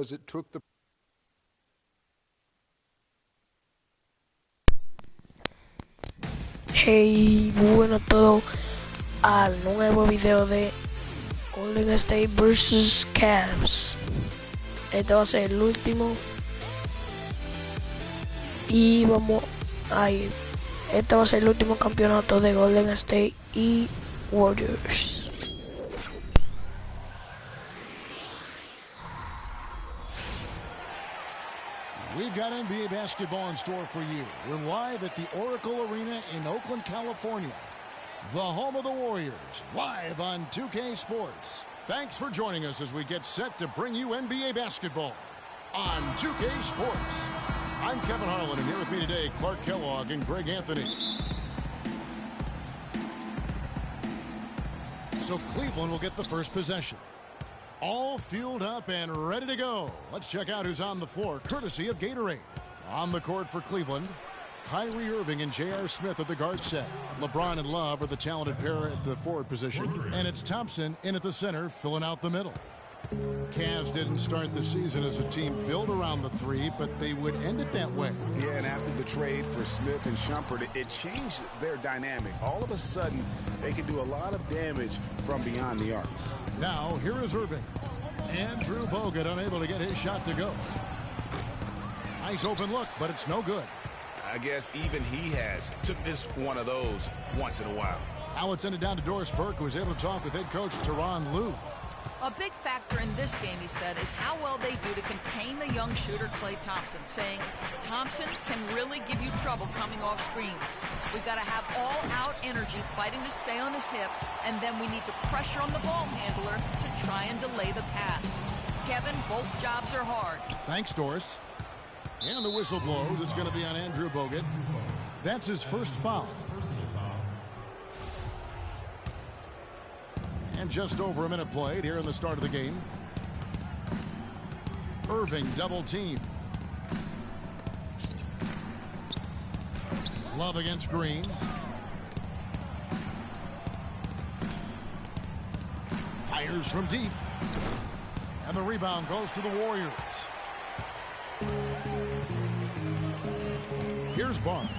because it took the... Hey, bueno todo al nuevo video de Golden State vs Cavs. Este va a ser el último y vamos a ir. Este va a ser el último campeonato de Golden State y Warriors. We've got NBA basketball in store for you. We're live at the Oracle Arena in Oakland, California. The home of the Warriors, live on 2K Sports. Thanks for joining us as we get set to bring you NBA basketball on 2K Sports. I'm Kevin Harlan, and here with me today, Clark Kellogg and Greg Anthony. So Cleveland will get the first possession. All fueled up and ready to go. Let's check out who's on the floor, courtesy of Gatorade. On the court for Cleveland, Kyrie Irving and J.R. Smith at the guard set. LeBron and Love are the talented pair at the forward position. And it's Thompson in at the center, filling out the middle. Cavs didn't start the season as a team built around the three, but they would end it that way. Yeah, and after the trade for Smith and Shumpert, it changed their dynamic. All of a sudden, they can do a lot of damage from beyond the arc. Now, here is Irving. Andrew Bogut unable to get his shot to go. Nice open look, but it's no good. I guess even he has to miss one of those once in a while. Now it's ended down to Doris Burke, who was able to talk with head coach Tyronn Lue. A big factor in this game, he said, is how well they do to contain the young shooter Klay Thompson, saying Thompson can really give you trouble coming off screens. We've got to have all-out energy fighting to stay on his hip, and then we need to pressure on the ball handler to try and delay the pass. Kevin, both jobs are hard. Thanks, Doris. And the whistle blows. It's going to be on Andrew Bogut. That's his first foul. And just over a minute played here in the start of the game. Irving double team. Love against Green. Fires from deep. And the rebound goes to the Warriors. Here's Barnes.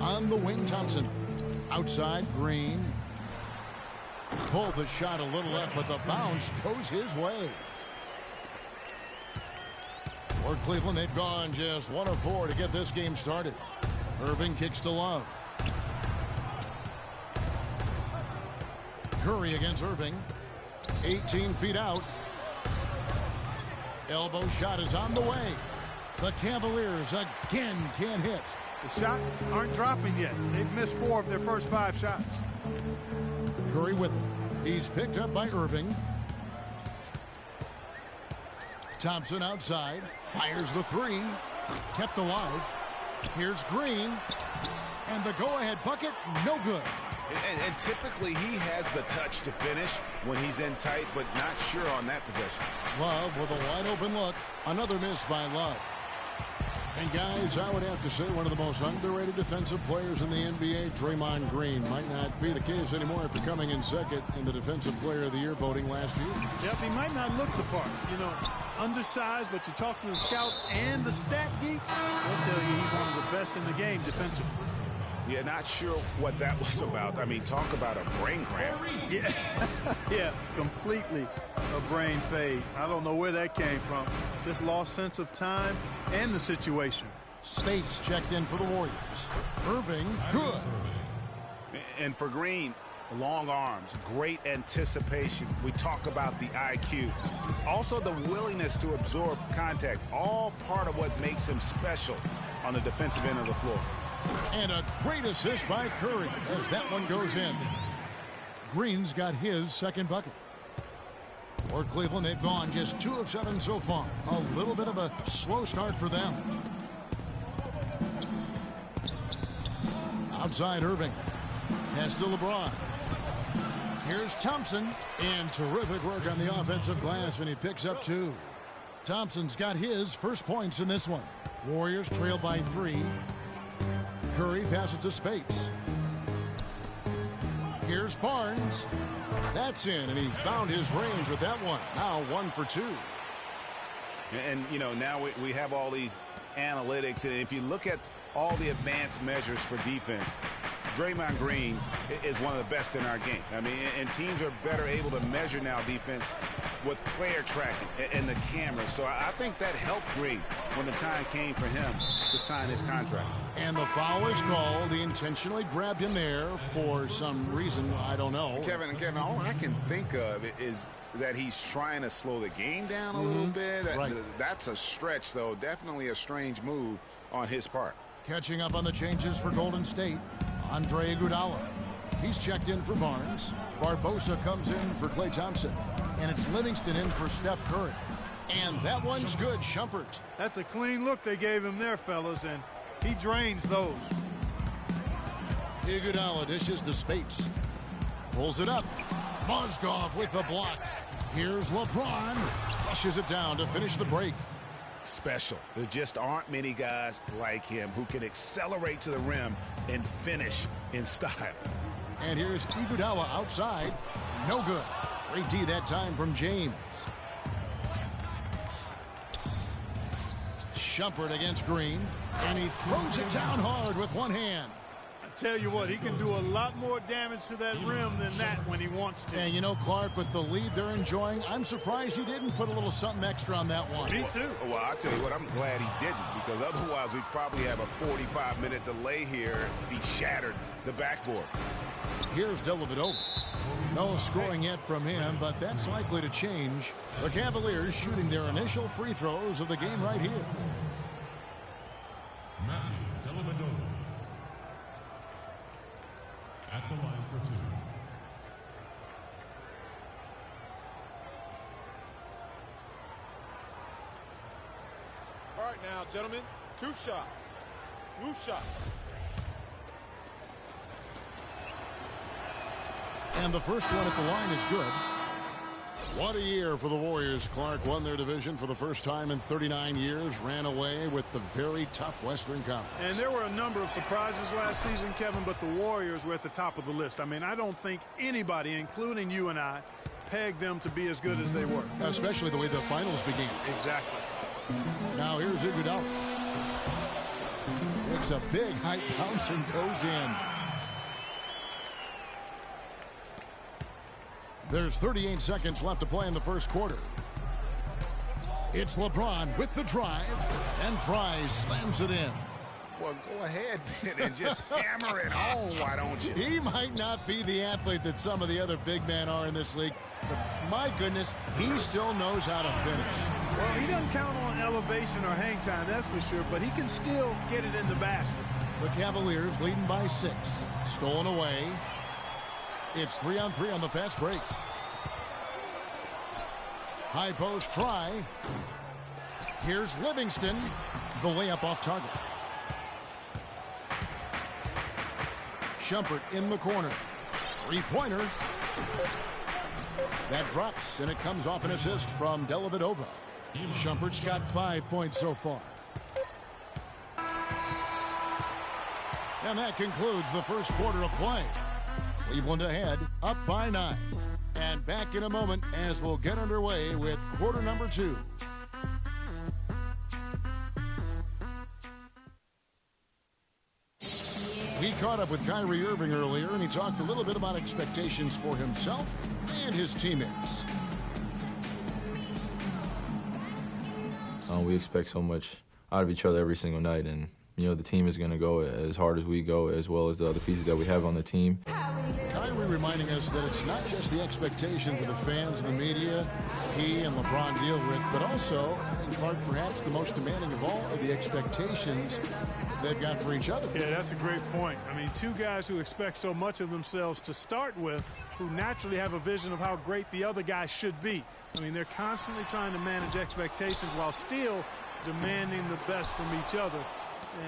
On the wing, Thompson. Outside, Green. Pulled the shot a little left, but the bounce goes his way. For Cleveland, they've gone just 1 of 4 to get this game started. Irving kicks to Love. Curry against Irving. 18 feet out. Elbow shot is on the way. The Cavaliers again can't hit. The shots aren't dropping yet. They've missed 4 of their first 5 shots. Curry with it. He's picked up by Irving. Thompson outside. Fires the 3. Kept alive. Here's Green. And the go-ahead bucket, no good. And typically he has the touch to finish when he's in tight, but not sure on that possession. Love with a wide open look. Another miss by Love. And guys, I would have to say one of the most underrated defensive players in the NBA, Draymond Green, might not be the case anymore after coming in second in the Defensive Player of the Year voting last year. Yep, he might not look the part. You know, undersized, but you talk to the scouts and the stat geeks, they'll tell you he's one of the best in the game defensively. Yeah, not sure what that was about. I mean, talk about a brain cramp. Yeah, yeah, completely a brain fade. I don't know where that came from. Just lost sense of time and the situation. Spates checked in for the Warriors. Irving, good. And for Green, long arms, great anticipation. We talk about the IQ. Also the willingness to absorb contact, all part of what makes him special on the defensive end of the floor. And a great assist by Curry as that one goes in. Green's got his second bucket. For Cleveland, they've gone just 2 of 7 so far. A little bit of a slow start for them. Outside Irving. Pass to LeBron. Here's Thompson. And terrific work on the offensive glass, and he picks up 2. Thompson's got his first points in this one. Warriors trail by 3. Curry passes to Spates. Here's Barnes. That's in, and he found his range with that one. Now 1 for 2. And you know, now we have all these analytics, and if you look at all the advanced measures for defense, Draymond Green is one of the best in our game. I mean, and teams are better able to measure now defense with player tracking and the cameras. So I think that helped Green when the time came for him to sign his contract. And the foul is called. He intentionally grabbed him there for some reason. I don't know. Kevin, all I can think of is that he's trying to slow the game down a little bit. Right. That's a stretch, though. Definitely a strange move on his part. Catching up on the changes for Golden State, Andre Iguodala. He's checked in for Barnes. Barbosa comes in for Klay Thompson. And it's Livingston in for Steph Curry. And that one's good, Shumpert. That's a clean look they gave him there, fellas, and he drains those. Iguodala dishes to Spates. Pulls it up. Mozgov with the block. Here's LeBron. Flushes it down to finish the break. Special. There just aren't many guys like him who can accelerate to the rim and finish in style. And here's Iguodala outside. No good. Great D that time from James. Shumpert against Green. And he throws it down hard with one hand. Tell you what, he can do a lot more damage to that rim than that when he wants to. And you know, Clark, with the lead they're enjoying, I'm surprised he didn't put a little something extra on that one. Me too. Well, I'll tell you what, I'm glad he didn't, because otherwise we'd probably have a 45-minute delay here if he shattered the backboard. Here's Dellavedova. No scoring yet from him, but that's likely to change. The Cavaliers shooting their initial free throws of the game right here. At the line for 2. All right now, gentlemen, 2 shots. Move shot. And the first one at the line is good. What a year for the Warriors. Clark won their division for the first time in 39 years, ran away with the very tough Western Conference. And there were a number of surprises last season, Kevin, but the Warriors were at the top of the list. I mean, I don't think anybody, including you and I, pegged them to be as good as they were. Especially the way the finals began. Exactly. Now here's Iguodala. It's a big height bounce and goes in. There's 38 seconds left to play in the first quarter. It's LeBron with the drive, and Fry slams it in. Well, go ahead and just hammer it home, why don't you? He might not be the athlete that some of the other big men are in this league, but my goodness, he still knows how to finish. Well, he doesn't count on elevation or hang time, that's for sure, but he can still get it in the basket. The Cavaliers leading by 6. Stolen away. It's 3-on-3 on the fast break. High post try. Here's Livingston. The layup off target. Shumpert in the corner. Three-pointer. That drops, and it comes off an assist from Dellavedova. Shumpert's got 5 points so far. And that concludes the first quarter of play. Cleveland ahead, up by 9. And back in a moment as we'll get underway with quarter number 2. We caught up with Kyrie Irving earlier, and he talked a little bit about expectations for himself and his teammates. We expect so much out of each other every single night, and you know the team is going to go as hard as we go, as well as the other pieces that we have on the team. Kyrie reminding us that it's not just the expectations of the fans and the media he and LeBron deal with, but also, and Clark, perhaps the most demanding of all, are the expectations they've got for each other. Yeah, that's a great point. I mean, 2 guys who expect so much of themselves to start with, who naturally have a vision of how great the other guy should be. I mean, they're constantly trying to manage expectations while still demanding the best from each other.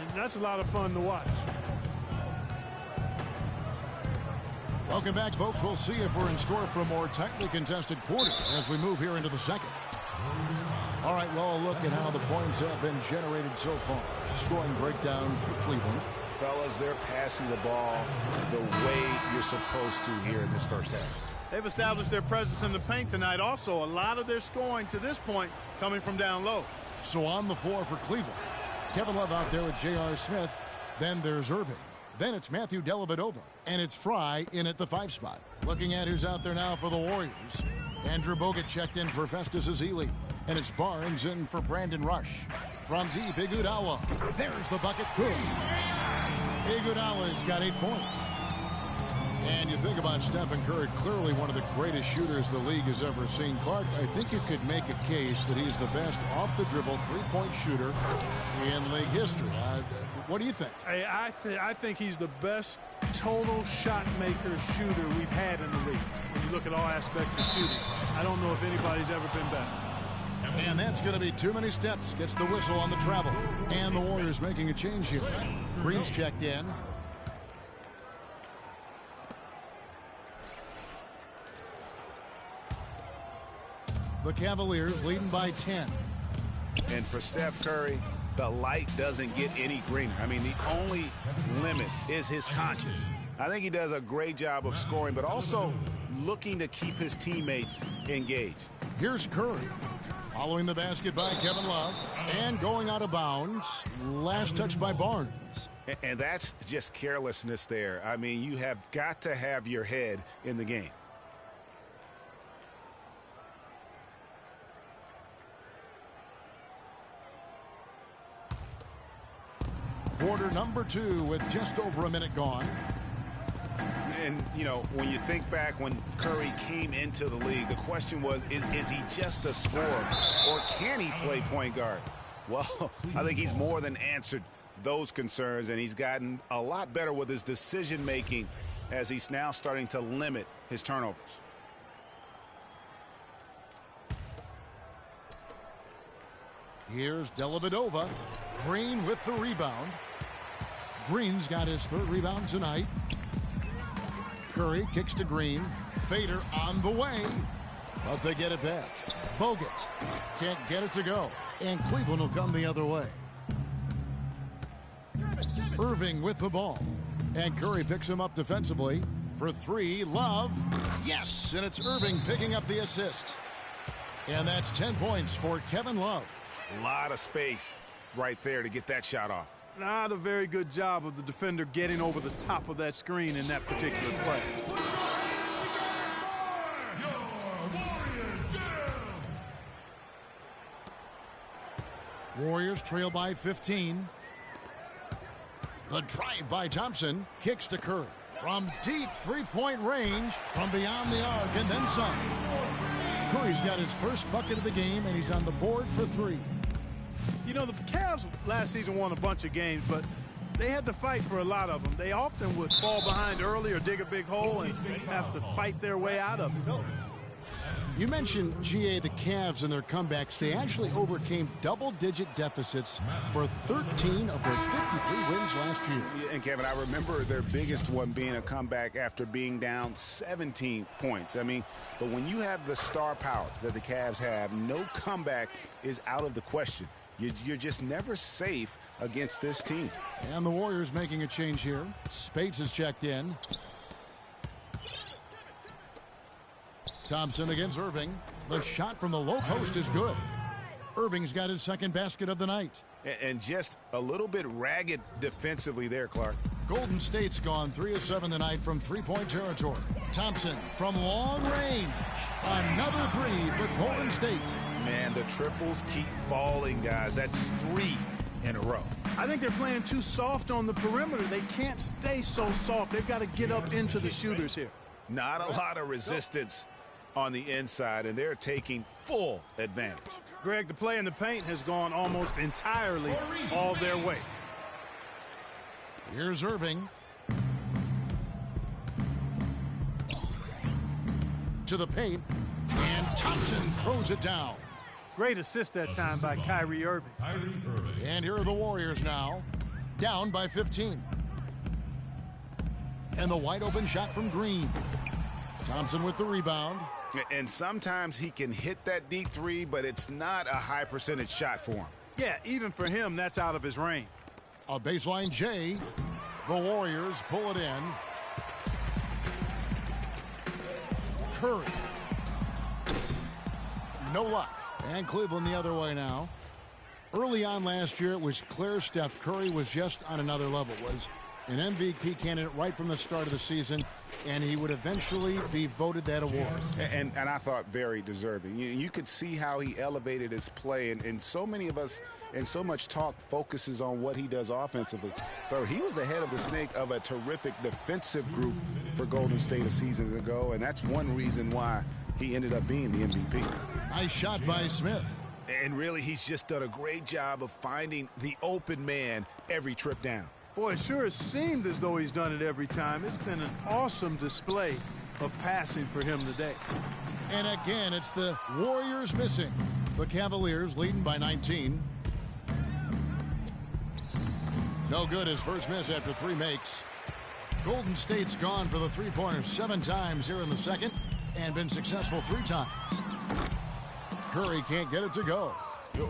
And that's a lot of fun to watch. Welcome back, folks. We'll see if we're in store for a more tightly contested quarter as we move here into the second. All right, well, a look at how the points have been generated so far. Scoring breakdown for Cleveland. Fellas, they're passing the ball the way you're supposed to here in this first half. They've established their presence in the paint tonight. Also, a lot of their scoring to this point coming from down low. So on the floor for Cleveland, Kevin Love out there with J.R. Smith. Then there's Irving. Then it's Matthew Dellavedova. And it's Fry in at the 5 spot. Looking at who's out there now for the Warriors. Andrew Bogut checked in for Festus Ezeli. And it's Barnes in for Brandon Rush. From deep, Iguodala. There's the bucket. Good. Iguodala's got 8 points. And you think about Stephen Curry, clearly one of the greatest shooters the league has ever seen. Clark, I think you could make a case that he's the best off-the-dribble three-point shooter in league history. What do you think? I think he's the best total shot maker shooter we've had in the league. When you look at all aspects of shooting, I don't know if anybody's ever been better. And that's going to be too many steps. Gets the whistle on the travel. And the Warriors making a change here. Green's checked in. The Cavaliers leading by 10. And for Steph Curry, the light doesn't get any greener. I mean, the only limit is his conscience. I think he does a great job of scoring, but also looking to keep his teammates engaged. Here's Curry. Following the basket by Kevin Love. And going out of bounds. Last touch by Barnes. And that's just carelessness there. I mean, you have got to have your head in the game. Quarter number 2 with just over a minute gone. And, you know, when you think back when Curry came into the league, the question was, is he just a scorer or can he play point guard? Well, I think he's more than answered those concerns, and he's gotten a lot better with his decision-making as he's now starting to limit his turnovers. Here's Dellavedova. Green with the rebound. Green's got his 3rd rebound tonight. Curry kicks to Green. Fader on the way. But they get it back. Bogut can't get it to go. And Cleveland will come the other way. Irving with the ball. And Curry picks him up defensively. For 3, Love. Yes! And it's Irving picking up the assist. And that's 10 points for Kevin Love. A lot of space right there to get that shot off. Not a very good job of the defender getting over the top of that screen in that particular play. Warriors trail by 15. The drive by Thompson. Kicks to Curry. From deep three-point range. From beyond the arc and then some. Curry's got his first bucket of the game, and he's on the board for 3. You know, the Cavs last season won a bunch of games, but they had to fight for a lot of them. They often would fall behind early or dig a big hole and have to fight their way out of it. You mentioned, GA, the Cavs and their comebacks. They actually overcame double-digit deficits for 13 of their 53 wins last year. Yeah, and, Kevin, I remember their biggest one being a comeback after being down 17 points. I mean, but when you have the star power that the Cavs have, no comeback is out of the question. You're just never safe against this team. And the Warriors making a change here. Spates is checked in. Thompson against Irving. The shot from the low post is good. Irving's got his 2nd basket of the night. And just a little bit ragged defensively there, Clark. Golden State's gone 3 of 7 tonight from three-point territory. Thompson from long range. Another 3 for Golden State. Man, the triples keep falling, guys. That's 3 in a row. I think they're playing too soft on the perimeter. They can't stay so soft. They've got to get up into the shooters here. Not a lot of resistance on the inside, and they're taking full advantage. Greg, the play in the paint has gone almost entirely all their way. Here's Irving. To the paint, and Thompson throws it down. Great assist that time by Kyrie Irving. And here are the Warriors now, down by 15. And the wide open shot from Green. Thompson with the rebound. And sometimes he can hit that deep 3, but it's not a high percentage shot for him. Yeah, even for him, that's out of his range. A baseline J. The Warriors pull it in. Curry. No luck. And Cleveland the other way now. Early on last year, it was clear Steph Curry was just on another level. Was an MVP candidate right from the start of the season, and he would eventually be voted that award. And I thought very deserving. You could see how he elevated his play, and so many of us and so much talk focuses on what he does offensively. But he was ahead of the snake of a terrific defensive group for Golden State a season ago, and that's one reason why he ended up being the MVP. Nice shot by Smith. And really, he's just done a great job of finding the open man every trip down. Boy, it sure has seemed as though he's done it every time. It's been an awesome display of passing for him today. And again, it's the Warriors missing. The Cavaliers leading by 19. No good, his first miss after 3 makes. Golden State's gone for the three-pointer 7 times here in the second and been successful 3 times. Curry can't get it to go.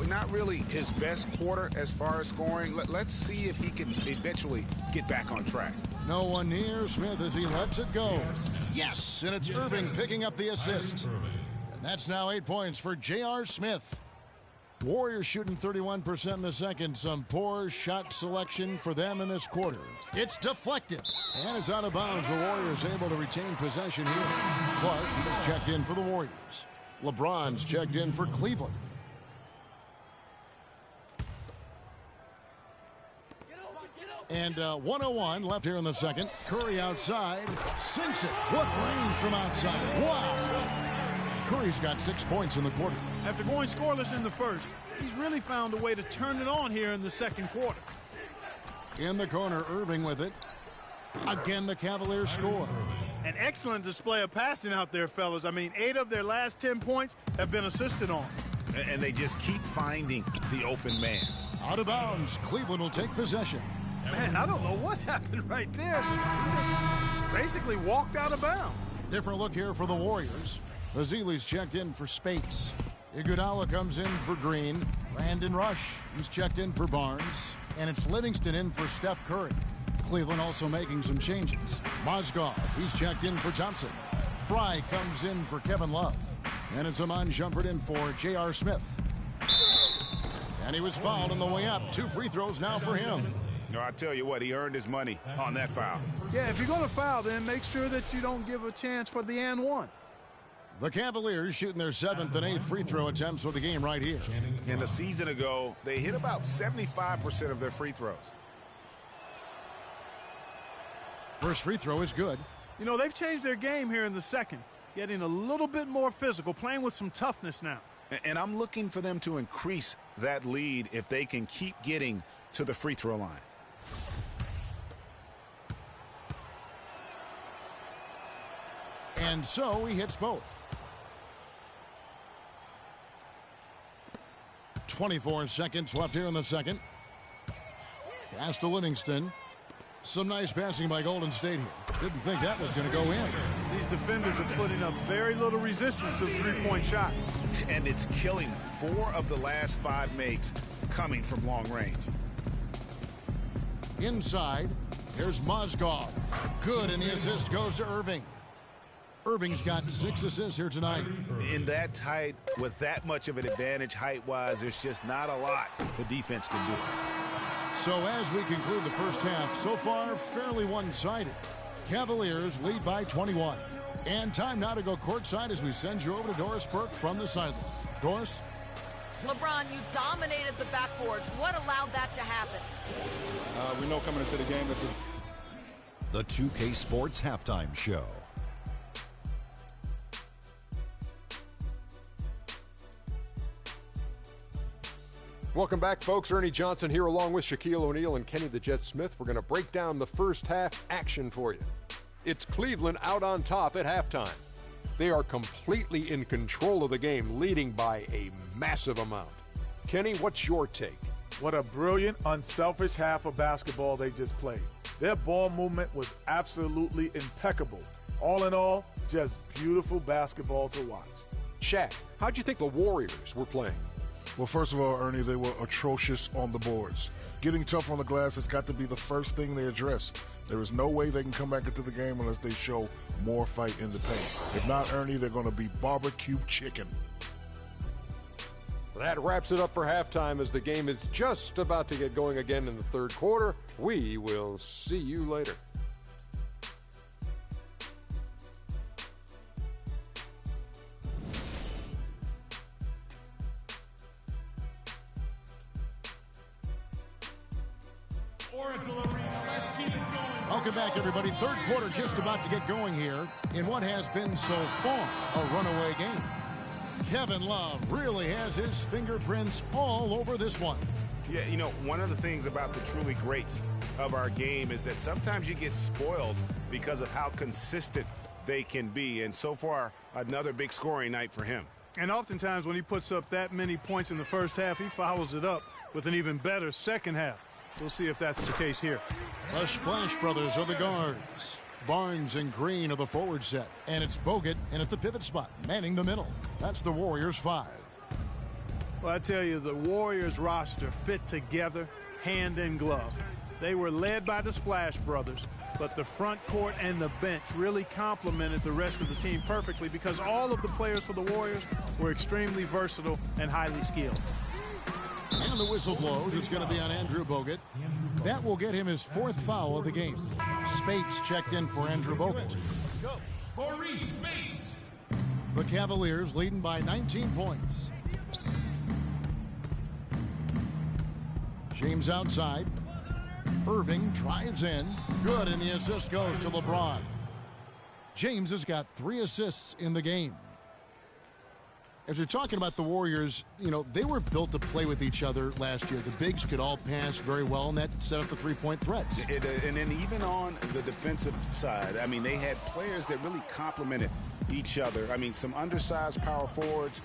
Not really his best quarter as far as scoring. Let's see if he can eventually get back on track. No one near Smith as he lets it go. Yes, and it's Irving picking up the assist. And that's now 8 points for J.R. Smith. Warriors shooting 31% in the second. Some poor shot selection for them in this quarter. It's deflected. And it's out of bounds. The Warriors able to retain possession here. Clark is checked in for the Warriors. LeBron's checked in for Cleveland. And 1:01 left here in the second. Curry outside. Sinks it. What range from outside. Wow. Curry's got 6 points in the quarter. After going scoreless in the first, he's really found a way to turn it on here in the second quarter. In the corner, Irving with it. Again, the Cavaliers score. An excellent display of passing out there, fellas. I mean, 8 of their last 10 points have been assisted on. And they just keep finding the open man. Out of bounds. Cleveland will take possession. Man, I don't know what happened right there. He just basically walked out of bounds. Different look here for the Warriors. Vasili's checked in for Spates. Iguodala comes in for Green. Brandon Rush, he's checked in for Barnes. And it's Livingston in for Steph Curry. Cleveland also making some changes. Mozgov, he's checked in for Thompson. Fry comes in for Kevin Love. And it's Amon Shumpert in for J.R. Smith. And he was fouled on the way up. 2 free throws now for him. No, I tell you what, he earned his money on that foul. Yeah, if you're going to foul, then make sure that you don't give a chance for the and one. The Cavaliers shooting their 7th and 8th free throw attempts for the game right here. And a season ago, they hit about 75% of their free throws. First free throw is good. You know, they've changed their game here in the second, getting a little bit more physical, playing with some toughness now. And I'm looking for them to increase that lead if they can keep getting to the free throw line. And so he hits both. 24 seconds left here in the second. Pass to Livingston. Some nice passing by Golden State here. Didn't think that was going to go in. These defenders are putting up very little resistance to the three-point shot. And it's killing 4 of the last 5 makes coming from long range. Inside, here's Mozgov. Good, and the assist goes to Irving. Irving's got 6 assists here tonight. In that tight, with that much of an advantage height-wise, there's just not a lot the defense can do. So as we conclude the first half, so far fairly one-sided. Cavaliers lead by 21. And time now to go courtside as we send you over to Doris Burke from the sideline. Doris? LeBron, you dominated the backboards. What allowed that to happen? We know coming into the game this is the 2K Sports Halftime Show. Welcome back, folks. Ernie Johnson here along with Shaquille O'Neal and Kenny the Jet Smith. We're going to break down the first half action for you. It's Cleveland out on top at halftime. They are completely in control of the game, leading by a massive amount. Kenny, what's your take? What a brilliant, unselfish half of basketball they just played. Their ball movement was absolutely impeccable. All in all, just beautiful basketball to watch. Shaq, how'd you think the Warriors were playing? Well, first of all, Ernie, they were atrocious on the boards. Getting tough on the glass has got to be the first thing they address. There is no way they can come back into the game unless they show more fight in the paint. If not, Ernie, they're going to be barbecue chicken. That wraps it up for halftime as the game is just about to get going again in the third quarter. We will see you later. Welcome back, everybody. Third quarter just about to get going here in what has been so far a runaway game. Kevin Love really has his fingerprints all over this one. Yeah, you know, one of the things about the truly greats of our game is that sometimes you get spoiled because of how consistent they can be. And so far, another big scoring night for him. And oftentimes when he puts up that many points in the first half, he follows it up with an even better second half. We'll see if that's the case here. The Splash Brothers are the guards. Barnes and Green are the forward set. And it's Bogut in at the pivot spot, manning the middle. That's the Warriors 5. Well, I tell you, the Warriors roster fit together, hand in glove. They were led by the Splash Brothers, but the front court and the bench really complemented the rest of the team perfectly because all of the players for the Warriors were extremely versatile and highly skilled. And the whistle blows. It's going to be on Andrew Bogut. That will get him his 4th foul of the game. Spates checked in for Andrew Bogut. Maurice Spates. The Cavaliers leading by 19 points. James outside. Irving drives in. Good, and the assist goes to LeBron. James has got 3 assists in the game. As you're talking about the Warriors, you know, they were built to play with each other last year. The bigs could all pass very well, and that set up the three-point threats. And then even on the defensive side, I mean, they had players that really complemented each other. I mean, some undersized power forwards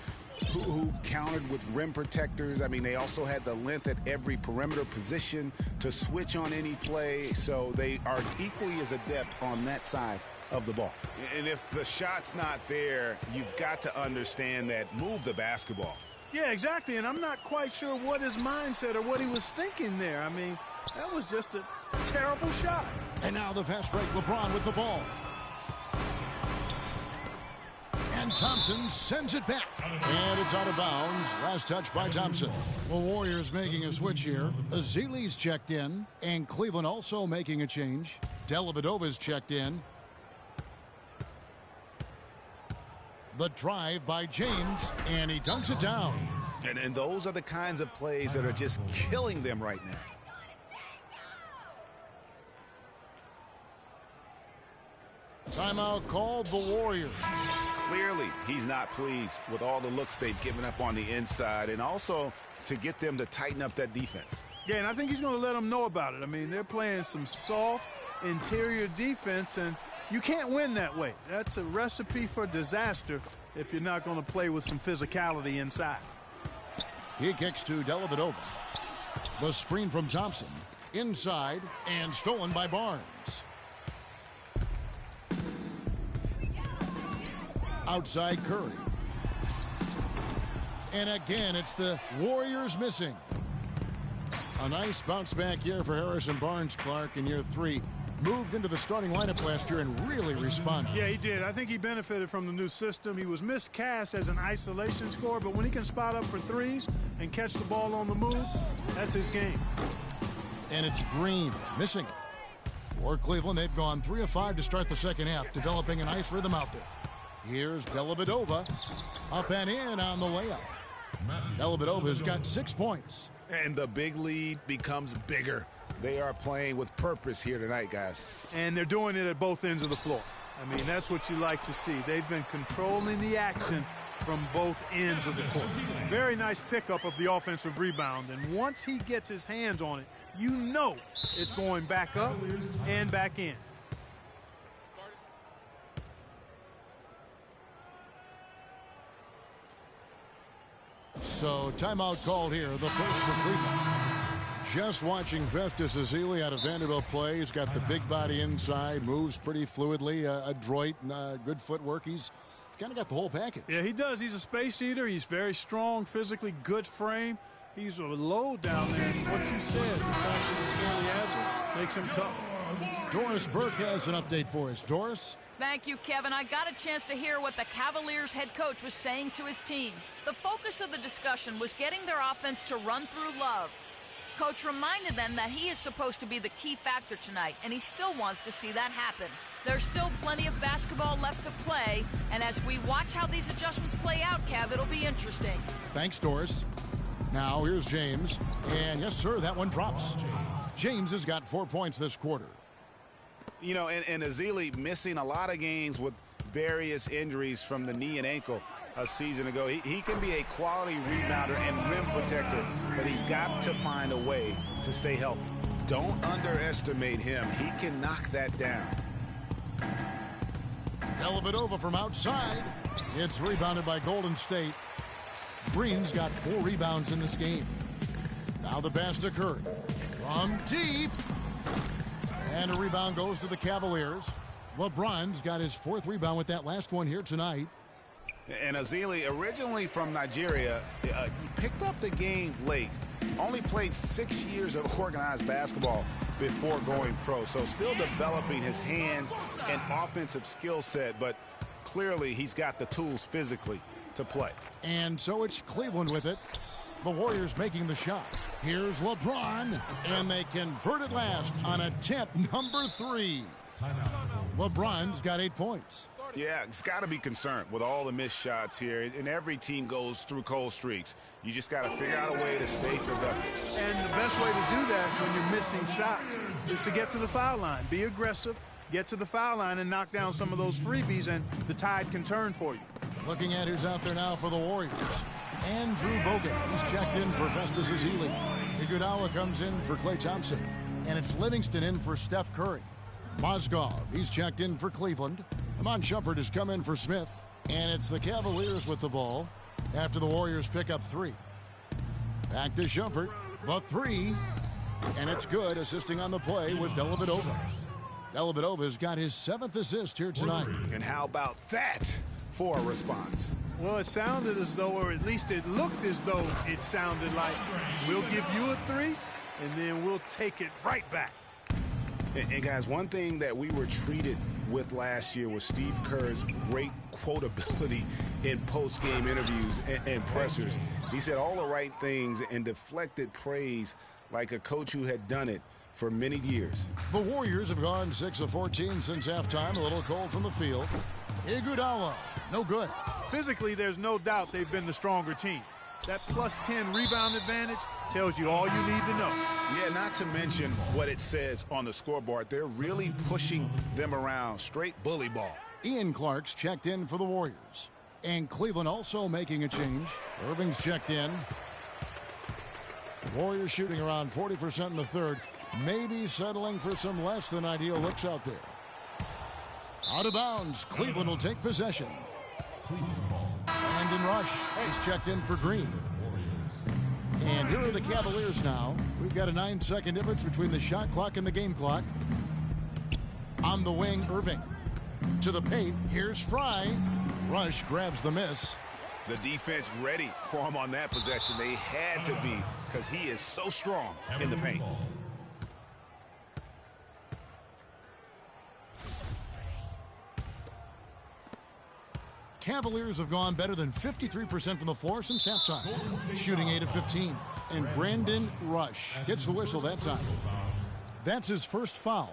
who countered with rim protectors. I mean, they also had the length at every perimeter position to switch on any play. So they are equally as adept on that side of the ball. And if the shot's not there, you've got to understand that move the basketball. Yeah, exactly. And I'm not quite sure what his mindset or what he was thinking there. I mean, that was just a terrible shot. And now the fast break, LeBron with the ball. And Thompson sends it back. And it's out of bounds. Last touch by Thompson. The Warriors making a switch here. Azili's checked in. And Cleveland also making a change. Dellavedova's checked in. The drive by James, and he dunks it down. And those are the kinds of plays that are just killing them right now. Timeout called the Warriors. Clearly, he's not pleased with all the looks they've given up on the inside, and also to get them to tighten up that defense. Yeah, and I think he's going to let them know about it. I mean, they're playing some soft interior defense, and you can't win that way. That's a recipe for disaster if you're not going to play with some physicality inside. He kicks to Dellavedova. The screen from Thompson. Inside and stolen by Barnes. Outside Curry. And again, it's the Warriors missing. A nice bounce back here for Harrison Barnes, Clark, in year 3. Moved into the starting lineup last year and really responded. Yeah, he did. I think he benefited from the new system. He was miscast as an isolation scorer, but when he can spot up for threes and catch the ball on the move, that's his game. And it's Green missing. For Cleveland, they've gone 3 of 5 to start the second half, developing a nice rhythm out there. Here's Dellavedova. Up and in on the layup. Dellavedova's got 6 points. And the big lead becomes bigger. They are playing with purpose here tonight, guys. And they're doing it at both ends of the floor. I mean, that's what you like to see. They've been controlling the action from both ends of the court. Very nice pickup of the offensive rebound. And once he gets his hands on it, you know it's going back up and back in. So timeout called here, the first for Cleveland. Just watching Festus Ezeli out of Vanderbilt play. He's got the big body inside, moves pretty fluidly, adroit, good footwork. He's kind of got the whole package. Yeah, he does. He's a space eater. He's very strong physically, good frame. He's a load down there. And what you said, the fact that he's fairly agile, makes him tough. Doris Burke has an update for us. Doris? Thank you, Kevin. I got a chance to hear what the Cavaliers head coach was saying to his team. The focus of the discussion was getting their offense to run through Love. Coach reminded them that he is supposed to be the key factor tonight, and he still wants to see that happen. There's still plenty of basketball left to play, and as we watch how these adjustments play out, Kev, it'll be interesting. Thanks, Doris. Now here's James, and yes, sir, that one drops. James has got 4 points this quarter. You know, and Ezeli missing a lot of games with various injuries from the knee and ankle a season ago. He can be a quality rebounder and rim protector, but he's got to find a way to stay healthy. Don't underestimate him. He can knock that down. Dellavedova from outside. It's rebounded by Golden State. Green's got 4 rebounds in this game. Now the pass to Curry. From deep. And a rebound goes to the Cavaliers. LeBron's got his 4th rebound with that last one here tonight. And Ezeli, originally from Nigeria, he picked up the game late. Only played 6 years of organized basketball before going pro. So still developing his hands and offensive skill set, but clearly he's got the tools physically to play. And so it's Cleveland with it. The Warriors making the shot. Here's LeBron, and they convert it last on attempt number 3. LeBron's got 8 points. Yeah, it's got to be concerned with all the missed shots here, and every team goes through cold streaks. You just got to figure out a way to stay productive. And the best way to do that when you're missing shots is to get to the foul line. Be aggressive, get to the foul line, and knock down some of those freebies, and the tide can turn for you. Looking at who's out there now for the Warriors. Andrew Bogut. He's checked in for Festus Ezeli. Iguodala comes in for Klay Thompson. And it's Livingston in for Steph Curry. Mozgov, he's checked in for Cleveland. Amon Shumpert has come in for Smith. And it's the Cavaliers with the ball after the Warriors pick up 3. Back to Shumpert. The 3. And it's good. Assisting on the play was Dellavedova. Dellavedova's got his 7th assist here tonight. And how about that for a response? Well, it sounded as though, or at least it looked as though it sounded like, we'll give you a 3, and then we'll take it right back. And guys, one thing that we were treated with last year was Steve Kerr's great quotability in post-game interviews and pressers. He said all the right things and deflected praise like a coach who had done it for many years. The Warriors have gone 6 of 14 since halftime. A little cold from the field. Iguodala, no good. Physically, there's no doubt they've been the stronger team. That plus 10 rebound advantage tells you all you need to know. Yeah, not to mention what it says on the scoreboard. They're really pushing them around. Straight bully ball. Ian Clark's checked in for the Warriors. And Cleveland also making a change. Irving's checked in. The Warriors shooting around 40% in the 3rd. Maybe settling for some less than ideal looks out there. Out of bounds. Cleveland will take possession. Brandon Rush is checked in for Green. And here are the Cavaliers now. We've got a 9-second difference between the shot clock and the game clock. On the wing, Irving. To the paint, here's Fry. Rush grabs the miss. The defense ready for him on that possession. They had to be because he is so strong in the paint. Cavaliers have gone better than 53% from the floor since halftime, shooting 8 of 15. And Brandon Rush gets the whistle that time. That's his first foul.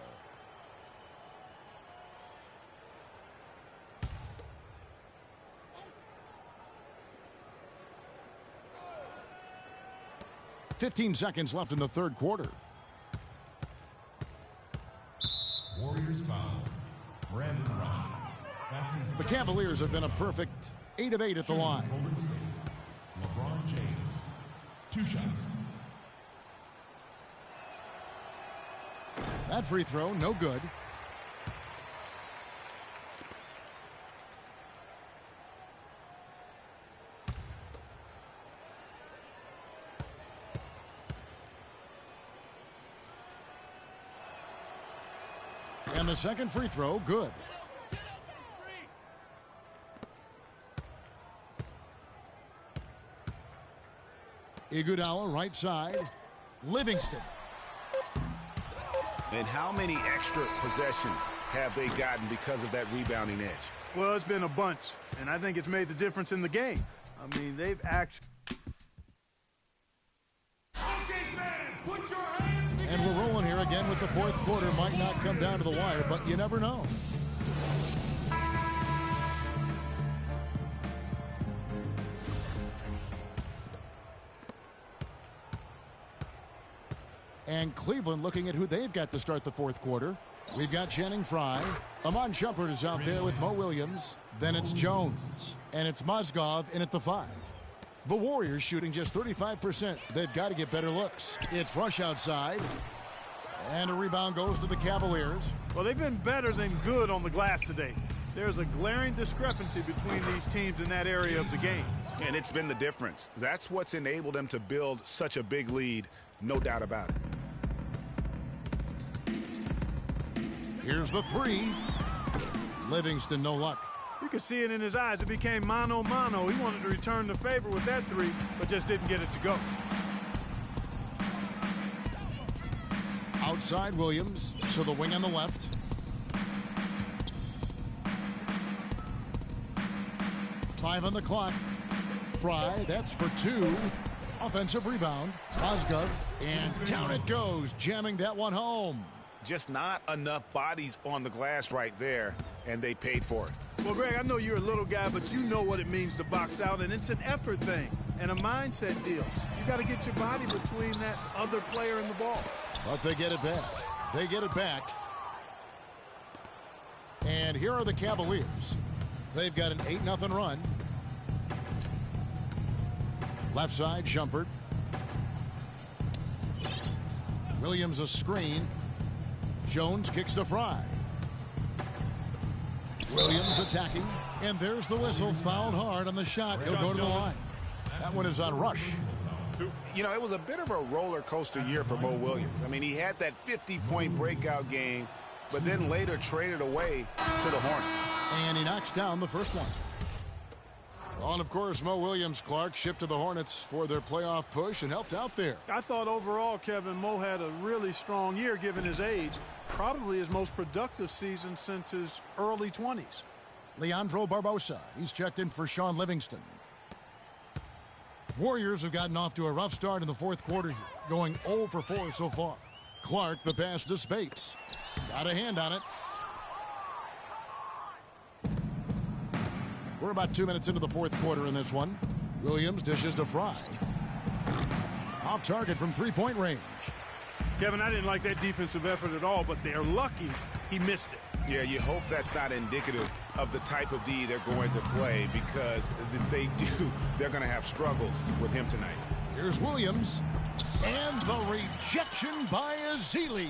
"15 seconds left in the 3rd quarter. Warriors foul. Brandon Rush. The Cavaliers have been a perfect 8 of 8 at the line. LeBron James. 2 shots. That free throw, no good. And the second free throw, good. Iguodala right side. Livingston. And how many extra possessions have they gotten because of that rebounding edge? Well, it's been a bunch, and I think it's made the difference in the game. I mean, they've actually... And we're rolling here again with the fourth quarter. Might not come down to the wire, but you never know. And Cleveland looking at who they've got to start the fourth quarter. We've got Channing Frye. Amon Shumpert is out there with Mo Williams. Then it's Jones. And it's Mozgov in at the 5. The Warriors shooting just 35%. They've got to get better looks. It's Rush outside. And a rebound goes to the Cavaliers. Well, they've been better than good on the glass today. There's a glaring discrepancy between these teams in that area of the game. And it's been the difference. That's what's enabled them to build such a big lead. No doubt about it. Here's the 3. Livingston, no luck. You could see it in his eyes. It became mano-mano. He wanted to return the favor with that 3, but just didn't get it to go. Outside Williams to the wing on the left. Five on the clock. Frye, that's for 2. Offensive rebound. Mozgov, and down it goes, jamming that one home. Just not enough bodies on the glass right there, and they paid for it. Well, Greg, I know you're a little guy, but you know what it means to box out, and it's an effort thing and a mindset deal. You got to get your body between that other player and the ball. But they get it back. They get it back. And here are the Cavaliers. They've got an 8-0 run. Left side, Shumpert. Williams a screen. Jones kicks to Frye. Williams attacking. And there's the whistle. Fouled hard on the shot. He'll go to the line. That one is on Rush. You know, it was a bit of a roller coaster year for Mo Williams. I mean, he had that 50-point breakout game, but then later traded away to the Hornets. And he knocks down the first one. Well, and of course, Mo Williams, Clark, shipped to the Hornets for their playoff push and helped out there. I thought overall, Kevin, Mo had a really strong year given his age. Probably his most productive season since his early 20s. Leandro Barbosa, he's checked in for Sean Livingston. Warriors have gotten off to a rough start in the fourth quarter here, going 0 for 4 so far. Clark, the pass to Spates. Got a hand on it. We're about 2 minutes into the fourth quarter in this one. Williams dishes to Frye. Off target from three-point range. Kevin, I didn't like that defensive effort at all, but they're lucky he missed it. Yeah, you hope that's not indicative of the type of D they're going to play, because if they do, they're going to have struggles with him tonight. Here's Williams. And the rejection by Azili.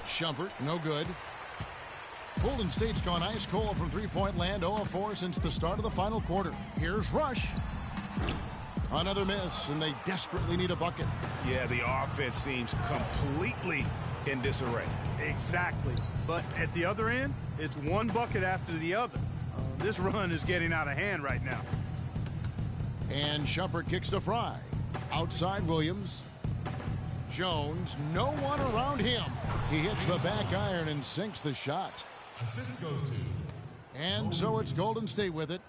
Shumpert, no good. Golden State's gone ice cold from three-point land, 0-4 since the start of the final quarter. Here's Rush. Another miss, and they desperately need a bucket. Yeah, the offense seems completely in disarray. Exactly. But at the other end, it's one bucket after the other. This run is getting out of hand right now. And Shumpert kicks to Frye. Outside Williams. Jones, no one around him. He hits the back iron and sinks the shot. Assist goes to. And so it's Golden State with it.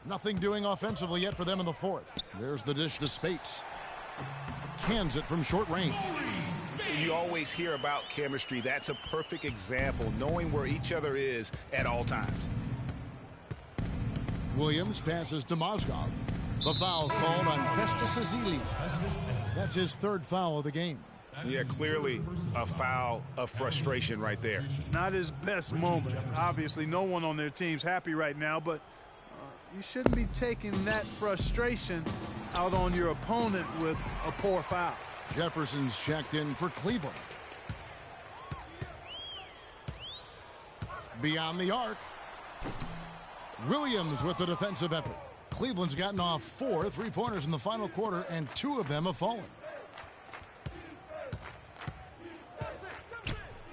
Nothing doing offensively yet for them in the fourth. There's the dish to Spates. Cans it from short range. You always hear about chemistry. That's a perfect example, knowing where each other is at all times. Williams passes to Mozgov. The foul called on Festus Azili. That's his third foul of the game. Yeah, clearly a foul of frustration right there. Not his best moment. Obviously, no one on their team's happy right now, but you shouldn't be taking that frustration out on your opponent with a poor foul. Jefferson's checked in for Cleveland. Beyond the arc. Williams with the defensive effort. Cleveland's gotten off 4 three-pointers in the final quarter, and 2 of them have fallen.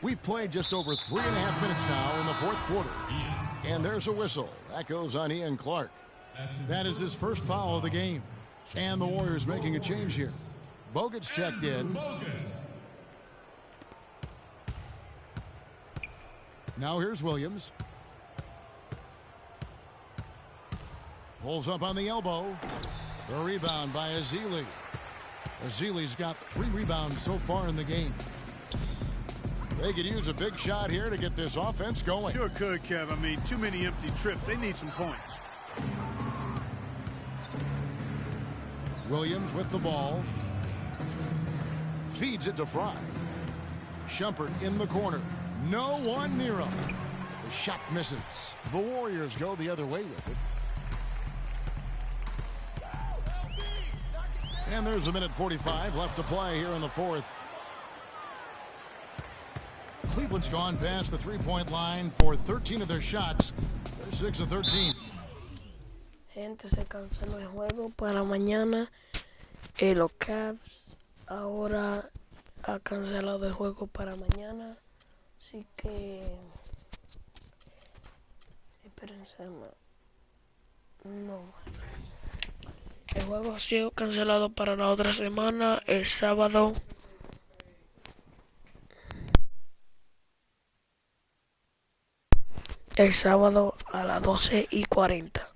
We've played just over 3.5 minutes now in the fourth quarter. And there's a whistle. That goes on Ian Clark. That is his first foul of the game. And the Warriors making a change here. Bogut's checked in. Now here's Williams. Pulls up on the elbow. The rebound by Ezeli. Ezeli's got 3 rebounds so far in the game. They could use a big shot here to get this offense going. Sure could, Kev. I mean, too many empty trips. They need some points. Williams with the ball. Feeds it to Fry. Shumpert in the corner. No one near him. The shot misses. The Warriors go the other way with it. And there's a minute 45 left to play here in the fourth. Cleveland's gone past the three-point line for 13 of their shots. They're 6 of 13. Gente, se canceló el juego para mañana. Los Cavs ahora ha cancelado el juego para mañana. Así que... Espérense. No. El juego ha sido cancelado para la otra semana, el sábado. El sábado a las 12:40.